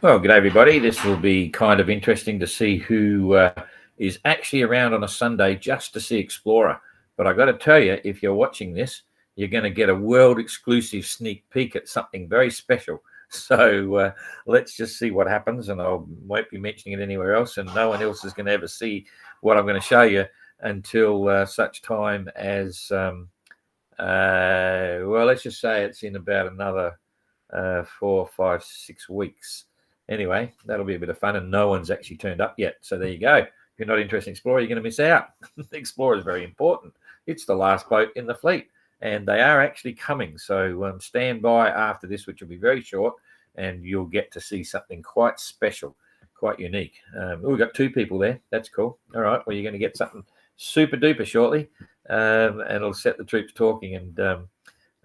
Well, good day, everybody. This will be kind of interesting to see who is actually around on a Sunday just to see Explorer. But I've got to tell you, if you're watching this, you're going to get a world exclusive sneak peek at something very special. So let's just see what happens. And I won't be mentioning it anywhere else. And no one else is going to ever see what I'm going to show you until such time as, well, let's just say it's in about another 4, 5, 6 weeks. Anyway, that'll be a bit of fun, and no one's actually turned up yet. So there you go. If you're not interested in Explorer, you're going to miss out. The Explorer is very important. It's the last boat in the fleet, and they are actually coming. So stand by after this, which will be very short, and you'll get to see something quite special, quite unique. We've got 2 people there. That's cool. All right. Well, you're going to get something super duper shortly, and it'll set the troops talking, and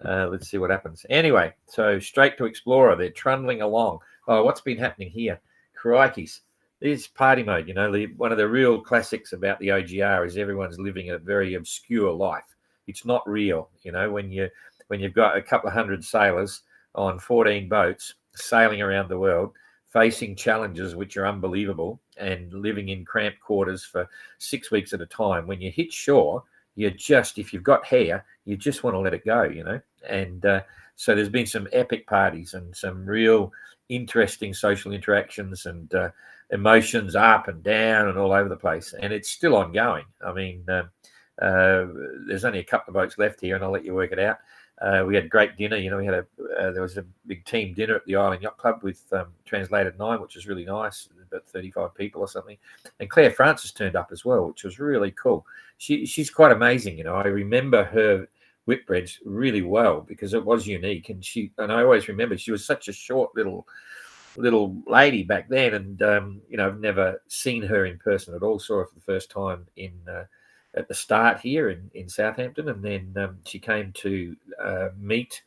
let's see what happens. Anyway, so straight to Explorer. They're trundling along. Oh, what's been happening here? Crikeys. This is party mode. You know, one of the real classics about the OGR is everyone's living a very obscure life. It's not real. You know, when you've got a couple of hundred sailors on 14 boats sailing around the world, facing challenges which are unbelievable, and living in cramped quarters for 6 weeks at a time. When you hit shore, if you've got hair, you just want to let it go, you know. And so there's been some epic parties and some real interesting social interactions and emotions up and down and all over the place. And it's still ongoing. I mean, there's only a couple of boats left here, and I'll let you work it out. We had a great dinner. You know, there was a big team dinner at the Island Yacht Club with Translated 9, which was really nice, about 35 people or something. And Claire Francis turned up as well, which was really cool. She's quite amazing. You know, I remember her Whitbreads really well because it was unique, and I always remember she was such a short little lady back then, and you know, I've never seen her in person at all. Saw her for the first time at the start here in Southampton, and then she came to meet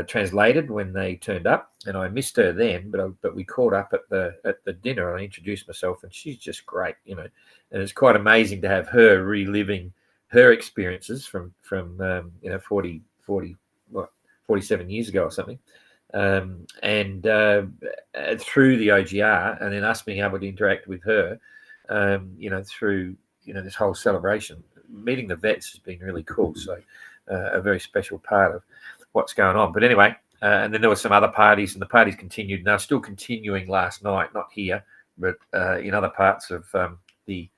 Translated when they turned up, and I missed her then, but we caught up at the dinner, and I introduced myself, and she's just great, you know, and it's quite amazing to have her reliving her experiences from 47 years ago or something, and through the OGR, and then us being able to interact with her, you know, through this whole celebration. Meeting the vets has been really cool. So a very special part of what's going on. But anyway, and then there were some other parties, and the parties continued. And they're still continuing last night, not here, but in other parts of the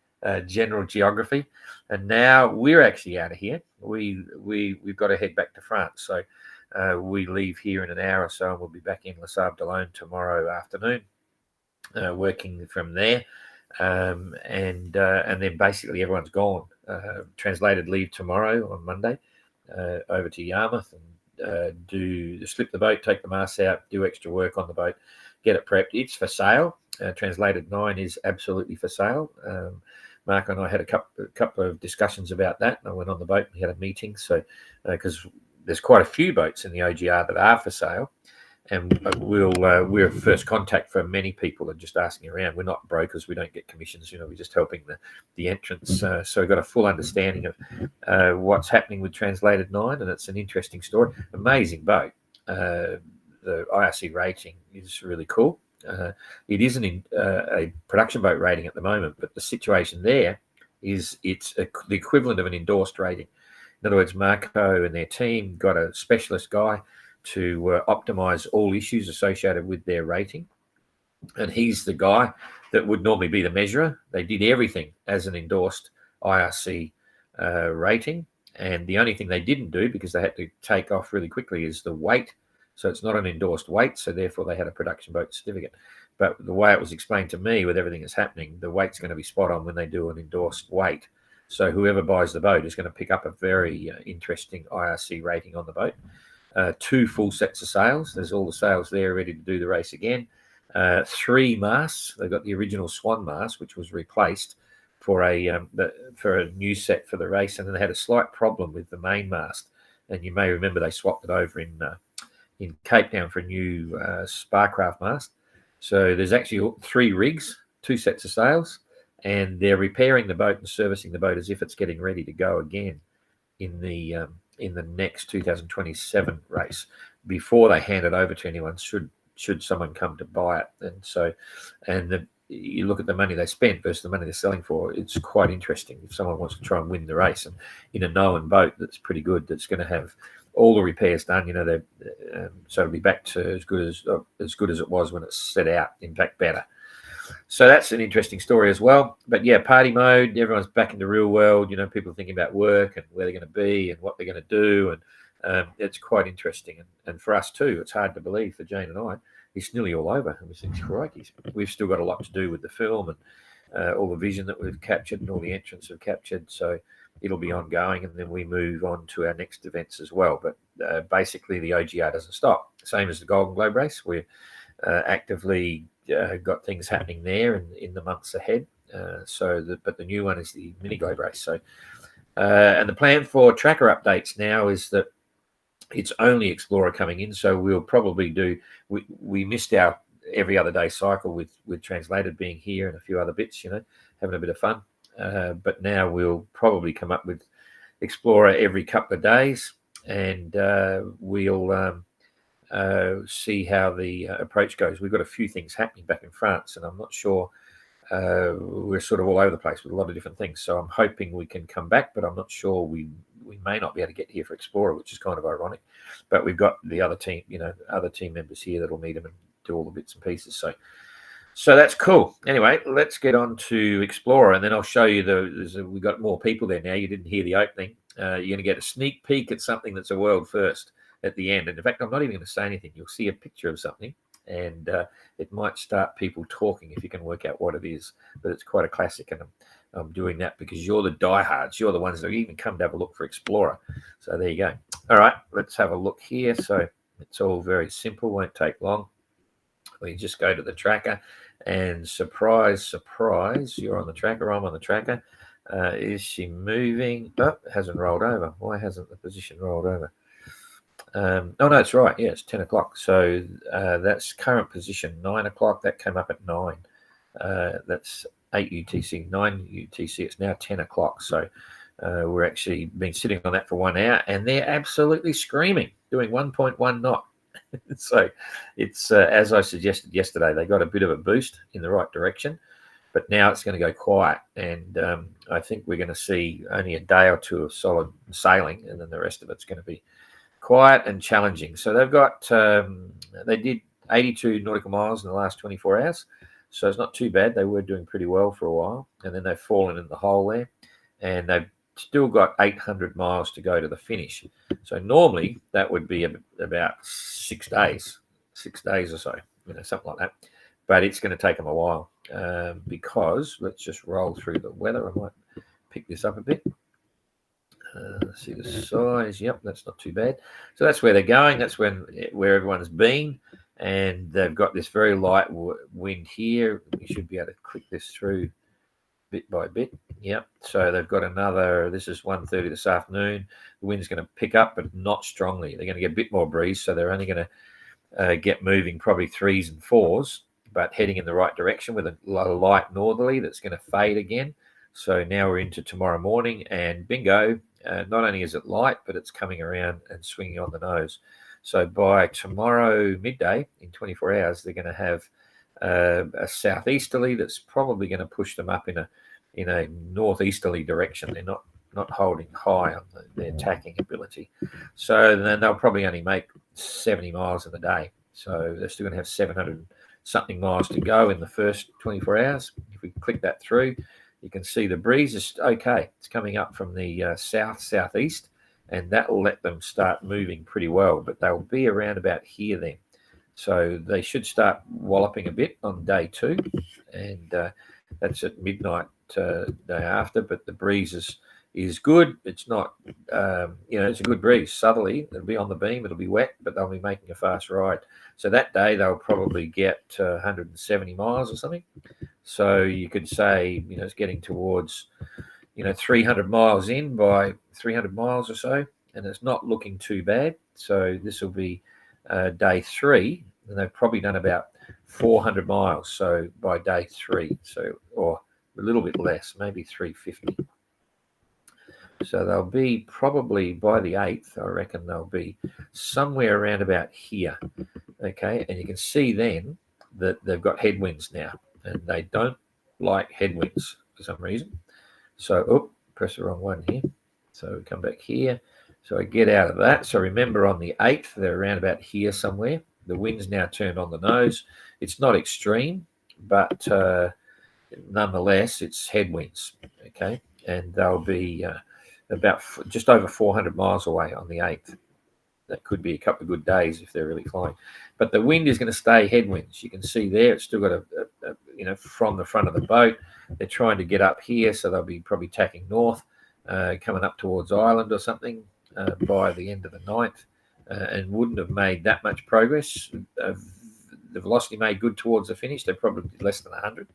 general geography. And now we're actually out of here. We've got to head back to France. So we leave here in an hour or so, and we'll be back in Les Sables d'Olonne tomorrow afternoon, working from there. And then basically everyone's gone. Translated leave tomorrow on Monday over to Yarmouth and slip the boat, take the masts out, do extra work on the boat, get it prepped. It's for sale. Translated 9 is absolutely for sale. Mark and I had a couple of discussions about that. I went on the boat and we had a meeting. So because there's quite a few boats in the OGR that are for sale. And we're first contact for many people and just asking around. We're not brokers. We don't get commissions. You know, we're just helping the entrants. So we've got a full understanding of what's happening with Translated 9, and it's an interesting story. Amazing boat. The IRC rating is really cool. It isn't a production boat rating at the moment, but the situation there is it's the equivalent of an endorsed rating. In other words, Marco and their team got a specialist guy to optimize all issues associated with their rating. And he's the guy that would normally be the measurer. They did everything as an endorsed IRC rating. And the only thing they didn't do, because they had to take off really quickly, is the weight. So it's not an endorsed weight. So therefore they had a production boat certificate. But the way it was explained to me with everything that's happening, the weight's going to be spot on when they do an endorsed weight. So whoever buys the boat is going to pick up a very interesting IRC rating on the boat. 2 full sets of sails. There's all the sails there ready to do the race again. 3 masts. They've got the original Swan mast, which was replaced for a new set for the race, and then they had a slight problem with the main mast. And you may remember they swapped it over in Cape Town for a new Sparcraft mast. So there's actually 3 rigs, 2 sets of sails, and they're repairing the boat and servicing the boat as if it's getting ready to go again in the next 2027 race before they hand it over to anyone should should someone come to buy it. And so, you look at the money they spent versus the money they're selling for, it's quite interesting if someone wants to try and win the race. And in a known boat that's pretty good, that's going to have all the repairs done, so it'll be back to as good as it was when it set out, in fact better. So that's an interesting story as well. But yeah, party mode, everyone's back in the real world. People are thinking about work and where they're going to be and what they're going to do. And it's quite interesting. And for us too, it's hard to believe for Jane and I, it's nearly all over. And we think, crikey, we've still got a lot to do with the film and all the vision that we've captured and all the entrants have captured. So it'll be ongoing, and then we move on to our next events as well. But basically, the OGR doesn't stop. Same as the Golden Globe race. We're actively got things happening there in the months ahead. But the new one is the Mini Globe race. So, and the plan for tracker updates now is that it's only Explorer coming in. So we'll probably do. We missed our every other day cycle with Translated being here and a few other bits. Having a bit of fun. But now we'll probably come up with Explorer every couple of days, and we'll see how the approach goes. We've got a few things happening back in France, and I'm not sure. We're sort of all over the place with a lot of different things. So I'm hoping we can come back, but I'm not sure we may not be able to get here for Explorer, which is kind of ironic. But we've got the other team, other team members here that'll meet them and do all the bits and pieces. So that's cool. Anyway, let's get on to Explorer, and then I'll show you we've got more people there now. You didn't hear the opening. You're going to get a sneak peek at something that's a world first at the end. And in fact, I'm not even going to say anything. You'll see a picture of something, and it might start people talking if you can work out what it is. But it's quite a classic, and I'm doing that because you're the diehards. You're the ones that even come to have a look for Explorer. So there you go. All right, let's have a look here. So it's all very simple. Won't take long. We just go to the tracker, and surprise, surprise, you're on the tracker, I'm on the tracker. Is she moving? Oh, it hasn't rolled over. Why hasn't the position rolled over? Oh, no, it's right. Yeah, it's 10 o'clock. So that's current position, 9 o'clock. That came up at 9. That's 8 UTC, 9 UTC. It's now 10 o'clock. So we're actually been sitting on that for 1 hour, and they're absolutely screaming, doing 1.1 knot. So it's as I suggested yesterday, they got a bit of a boost in the right direction, but now it's going to go quiet, and I think we're going to see only a day or two of solid sailing, and then the rest of it's going to be quiet and challenging. So they've got they did 82 nautical miles in the last 24 hours, so it's not too bad. They were doing pretty well for a while, and then they've fallen in the hole there, and they've still got 800 miles to go to the finish. So normally that would be about 6 days or so, something like that. But it's going to take them a while because let's just roll through the weather. I might pick this up a bit. See the size. Yep, that's not too bad. So that's where they're going. That's where everyone's been. And they've got this very light wind here. We should be able to click this through bit by bit. Yep. So they've got another, this is 1:30 this afternoon. The wind's going to pick up, but not strongly. They're going to get a bit more breeze. So they're only going to get moving probably 3s and 4s, but heading in the right direction with a light northerly that's going to fade again. So now we're into tomorrow morning, and bingo, not only is it light, but it's coming around and swinging on the nose. So by tomorrow midday, in 24 hours, they're going to have a southeasterly that's probably going to push them up in a northeasterly direction. They're not holding high on their attacking ability. So then they'll probably only make 70 miles in a day. So they're still going to have 700 something miles to go in the first 24 hours. If we click that through, you can see the breeze is okay. It's coming up from the southeast, and that will let them start moving pretty well. But they'll be around about here then. So they should start walloping a bit on day 2, and that's at midnight day after. But the breeze is good. It's not, it's a good breeze. Southerly, it'll be on the beam. It'll be wet, but they'll be making a fast ride. So that day they'll probably get 170 miles or something. So you could say, it's getting towards, 300 miles in by 300 miles or so, and it's not looking too bad. So this will be day 3, and they've probably done about 400 miles. So by day 3, or a little bit less, maybe 350. So they'll be probably by the 8th, I reckon they'll be somewhere around about here. Okay, and you can see then that they've got headwinds now, and they don't like headwinds for some reason. So, press the wrong one here. So we come back here. So I get out of that. So remember on the 8th, they're around about here somewhere. The wind's now turned on the nose. It's not extreme, but nonetheless, it's headwinds. Okay, and they'll be about just over 400 miles away on the 8th. That could be a couple of good days if they're really flying. But the wind is going to stay headwinds. You can see there, it's still got from the front of the boat. They're trying to get up here, so they'll be probably tacking north, coming up towards Ireland or something by the end of the night, and wouldn't have made that much progress. The velocity made good towards the finish. They're probably less than 100.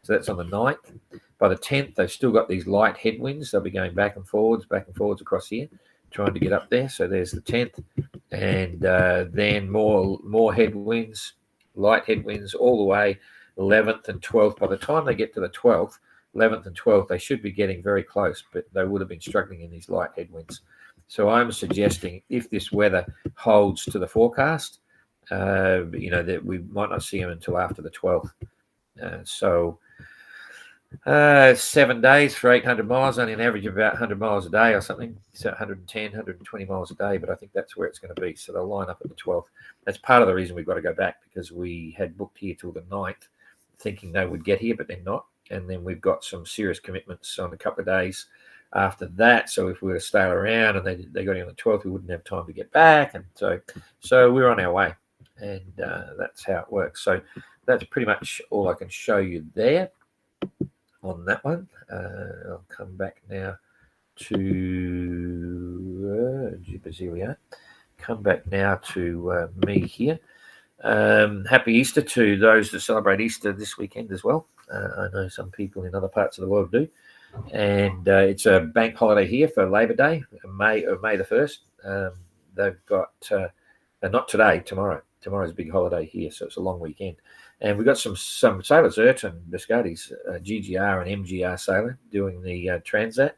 So that's on the 9th. By the 10th, they've still got these light headwinds. They'll be going back and forwards across here, trying to get up there. So there's the 10th, and then more headwinds, light headwinds all the way 11th and 12th. By the time they get to the 12th, 11th and 12th, they should be getting very close, but they would have been struggling in these light headwinds. So I'm suggesting if this weather holds to the forecast, that we might not see them until after the 12th. 7 days for 800 miles, only an average of about 100 miles a day or something. So 110, 120 miles a day, but I think that's where it's going to be. So they'll line up at the 12th. That's part of the reason we've got to go back, because we had booked here till the 9th, thinking they would get here, but they're not. And then we've got some serious commitments on a couple of days after that. So if we were to stay around and they got here on the 12th, we wouldn't have time to get back. And so we're on our way. And that's how it works. So that's pretty much all I can show you there on that one. I'll come back now to here we are. Come back now to me here. Happy Easter to those that celebrate Easter this weekend as well. I know some people in other parts of the world do. And it's a bank holiday here for Labor Day, May the 1st. They've got, not today, tomorrow. Tomorrow's a big holiday here, so it's a long weekend. And we've got some sailors, Ayrton Biscardi's GGR and MGR sailor doing the Transat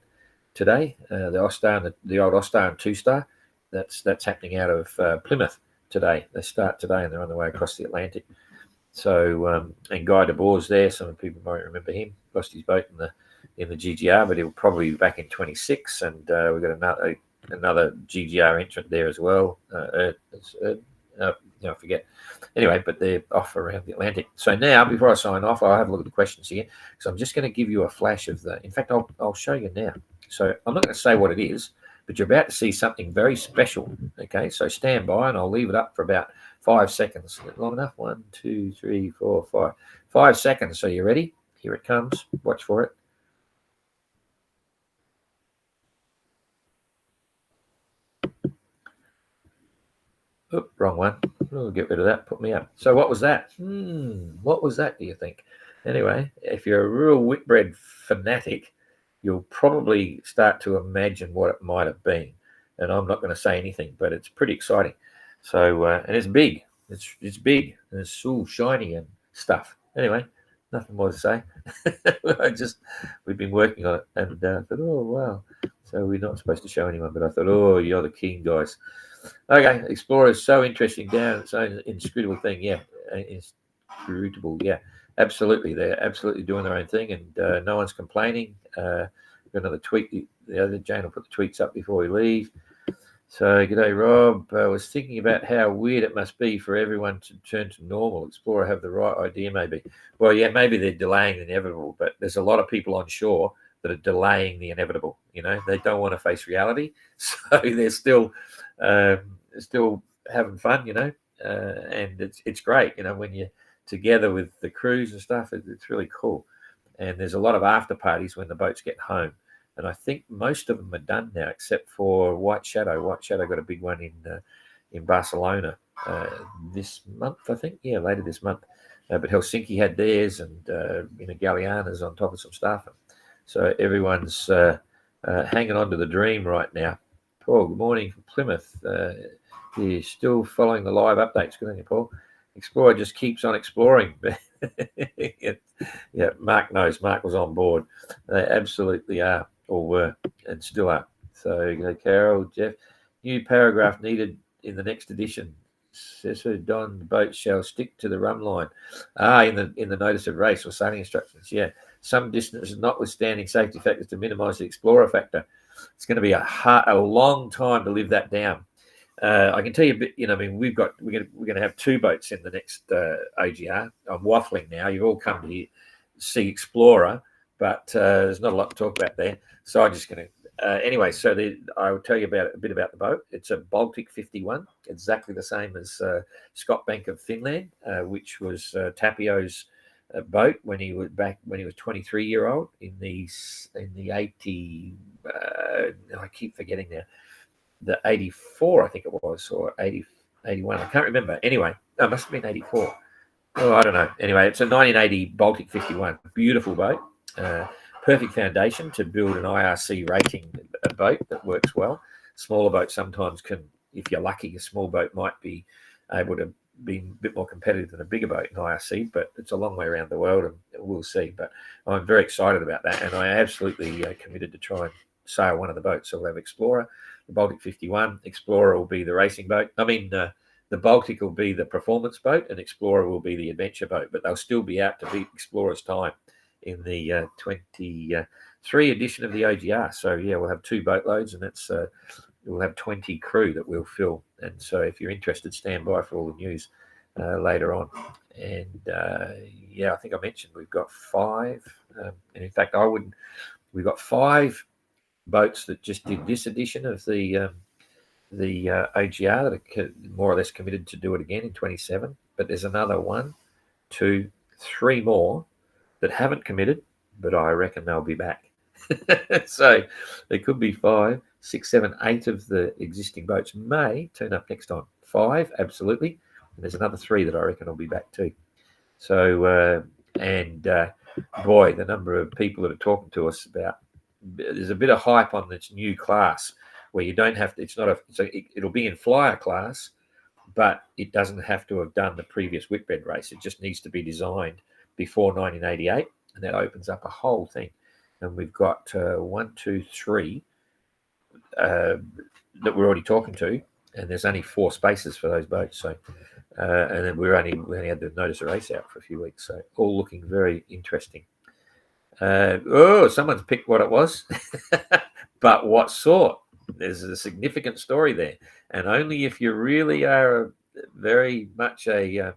today. The Ostar and the old Ostar and Two Star. That's happening out of Plymouth today. They start today and they're on their way across the Atlantic. So and Guy Debord's there. Some people might remember him. Lost his boat in the GGR, but he'll probably be back in 26. And we've got another GGR entrant there as well. I forget. Anyway, but they're off around the Atlantic. So now, before I sign off, I'll have a look at the questions here. So I'm just going to give you a flash of in fact, I'll show you now. So I'm not going to say what it is, but you're about to see something very special. Okay, so stand by and I'll leave it up for about 5 seconds. Long enough? 1, 2, 3, 4, 5. 5 seconds. So you ready? Here it comes. Watch for it. Oop, wrong one. We'll get rid of that. Put me up. So what was that? What was that, do you think? Anyway, if you're a real Whitbread fanatic, you'll probably start to imagine what it might have been. And I'm not going to say anything, but it's pretty exciting. So, and it's big. It's big. And it's all shiny and stuff. Anyway, nothing more to say. We've been working on it. And I thought, oh, wow. So we're not supposed to show anyone, but I thought, oh, you're the keen guys. Okay, Explorer is so interesting down its own inscrutable thing. Yeah, inscrutable. Yeah, absolutely. They're absolutely doing their own thing, and no one's complaining. Got another tweet. The other Jane will put the tweets up before we leave. So, g'day, Rob. I was thinking about how weird it must be for everyone to turn to normal. Explorer have the right idea, maybe. Well, yeah, maybe they're delaying the inevitable, but there's a lot of people on shore that are delaying the inevitable. They don't want to face reality, so they're still having fun. And it's great. When you're together with the crews and stuff, it's really cool. And there's a lot of after parties when the boats get home. And I think most of them are done now, except for White Shadow. White Shadow got a big one in Barcelona this month, I think. Yeah, later this month. But Helsinki had theirs, and Galeana's on top of some stuff. So everyone's hanging on to the dream right now. Paul, good morning from Plymouth. You're still following the live updates. Good on you, Paul. Explorer just keeps on exploring. Yeah, Mark knows. Mark was on board. They absolutely are, or were, and still are. So, Carol, Jeff, new paragraph needed in the next edition. Says who, Don, the boat shall stick to the run line. In the notice of race or sailing instructions. Yeah, some distances notwithstanding safety factors to minimise the explorer factor. It's going to be a long time to live that down. I can tell you a bit. I mean, we're going to have 2 boats in the next OGR. I'm waffling now. You've all come to see Explorer, but there's not a lot to talk about there. So I'm just going to. Anyway, so I will tell you a bit about the boat. It's a Baltic 51, exactly the same as Scott Bank of Finland, which was Tapio's boat when he was 23-year-old in the 80. I keep forgetting now. The 84, I think it was, or 80, 81. I can't remember. Anyway, it must have been 84. Oh, I don't know. Anyway, it's a 1980 Baltic 51. Beautiful boat. Perfect foundation to build an IRC rating boat that works well. Smaller boats sometimes can, if you're lucky, a small boat might be able to be a bit more competitive than a bigger boat in IRC, but it's a long way around the world, and we'll see. But I'm very excited about that, and I absolutely committed to try and sail one of the boats. So we'll have Explorer, the Baltic 51. Explorer will be the racing boat. I mean, the Baltic will be the performance boat, and Explorer will be the adventure boat, but they'll still be out to beat Explorer's time in the 23 edition of the OGR. So yeah, we'll have 2 boatloads, and that's we'll have 20 crew that we'll fill. And so if you're interested, stand by for all the news later on. And yeah, I think I mentioned we've got 5, and in fact, we've got 5 boats that just did this edition of the OGR that are more or less committed to do it again in 27. But there's another 1, 2, 3 more that haven't committed, but I reckon they'll be back. So there could be 5, 6, 7, 8 of the existing boats may turn up next time. 5, absolutely. And there's another 3 that I reckon will be back too. So, boy, the number of people that are talking to us about, there's a bit of hype on this new class where you don't have to, it'll be in flyer class, but it doesn't have to have done the previous Whitbread race. It just needs to be designed before 1988, and that opens up a whole thing. And we've got 1, 2, 3 that we're already talking to, and there's only 4 spaces for those boats. So, and then we only had the notice of race out for a few weeks. So all looking very interesting. Someone's picked what it was, but what sort? There's a significant story there, and only if you really are very much a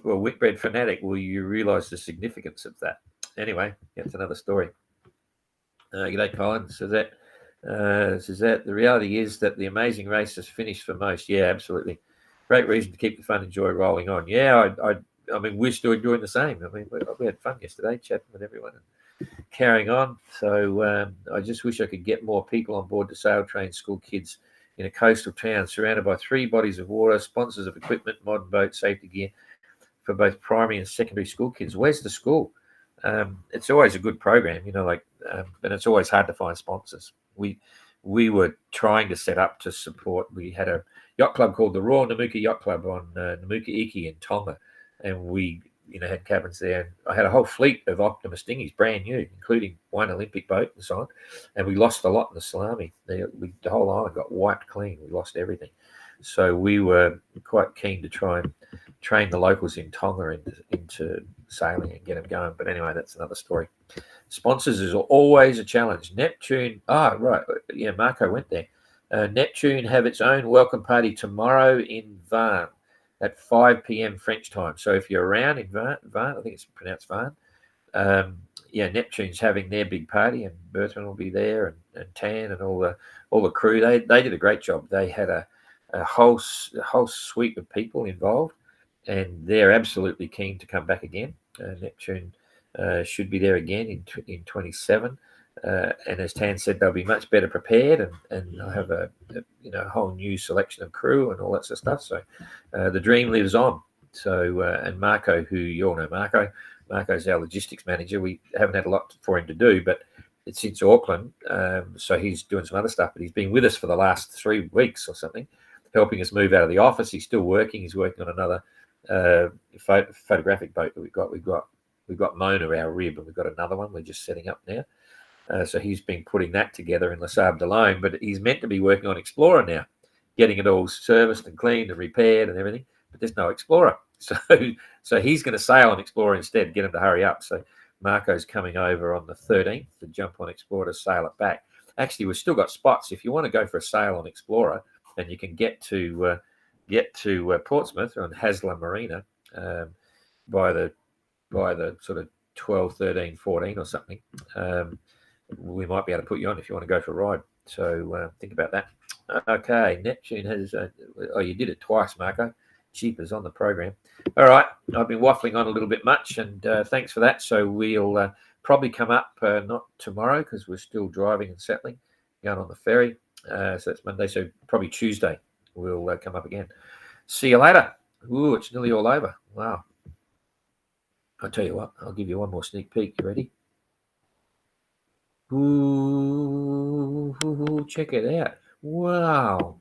Whitbread fanatic will you realise the significance of that. Anyway, that's another story. G'day, Colin. Suzette. The reality is that the amazing race has finished for most. Yeah, absolutely. Great reason to keep the fun and joy rolling on. Yeah, I mean, we're still doing the same. I mean, we had fun yesterday, chatting with everyone and carrying on. So I just wish I could get more people on board to sail train school kids in a coastal town surrounded by 3 bodies of water, sponsors of equipment, modern boat, safety gear for both primary and secondary school kids. Where's the school? It's always a good program, but it's always hard to find sponsors. We were trying to set up to support. We had a yacht club called the Royal Namuka Yacht Club on Namuka Iki in Tonga, and we had cabins there. I had a whole fleet of Optimus dinghies, brand new, including 1 Olympic boat and so on. And we lost a lot in the tsunami. The whole island got wiped clean. We lost everything. So we were quite keen to try and train the locals in Tonga into sailing and get them going. But anyway, that's another story. Sponsors is always a challenge. Neptune, right, yeah, Marco went there. Neptune have its own welcome party tomorrow in Vannes at 5 p.m. French time. So if you're around in Vannes, I think it's pronounced Vannes, Neptune's having their big party, and Bertrand will be there, and Tan and all the crew. They did a great job. They had a whole suite of people involved, and they're absolutely keen to come back again. Neptune should be there again in 27, and as Tan said, they'll be much better prepared, and they'll have a whole new selection of crew and all that sort of stuff. So the dream lives on. So and Marco, who you all know, Marco's our logistics manager. We haven't had a lot for him to do, but it's since Auckland, so he's doing some other stuff. But he's been with us for the last 3 weeks or something, helping us move out of the office. He's still working. He's working on another photographic boat that we've got Mona, our rib, and we've got another one we're just setting up now. So he's been putting that together in Les Sables d'Olonne, but he's meant to be working on Explorer now, getting it all serviced and cleaned and repaired and everything. But there's no Explorer, so he's going to sail on Explorer instead. Get him to hurry up. So Marco's coming over on the 13th to jump on Explorer to sail it back. Actually, we've still got spots if you want to go for a sail on Explorer, and you can get to Portsmouth on Haslar Marina by the sort of 12, 13, 14 or something. We might be able to put you on if you want to go for a ride. So think about that. Okay, Neptune has. You did it twice, Marco. Cheapers on the program. All right, I've been waffling on a little bit much, and thanks for that. So we'll probably come up not tomorrow because we're still driving and settling, going on the ferry. So that's Monday. So probably Tuesday we'll come up again. See you later. Ooh, it's nearly all over. Wow. I'll tell you what. I'll give you one more sneak peek. You ready? Ooh, check it out. Wow.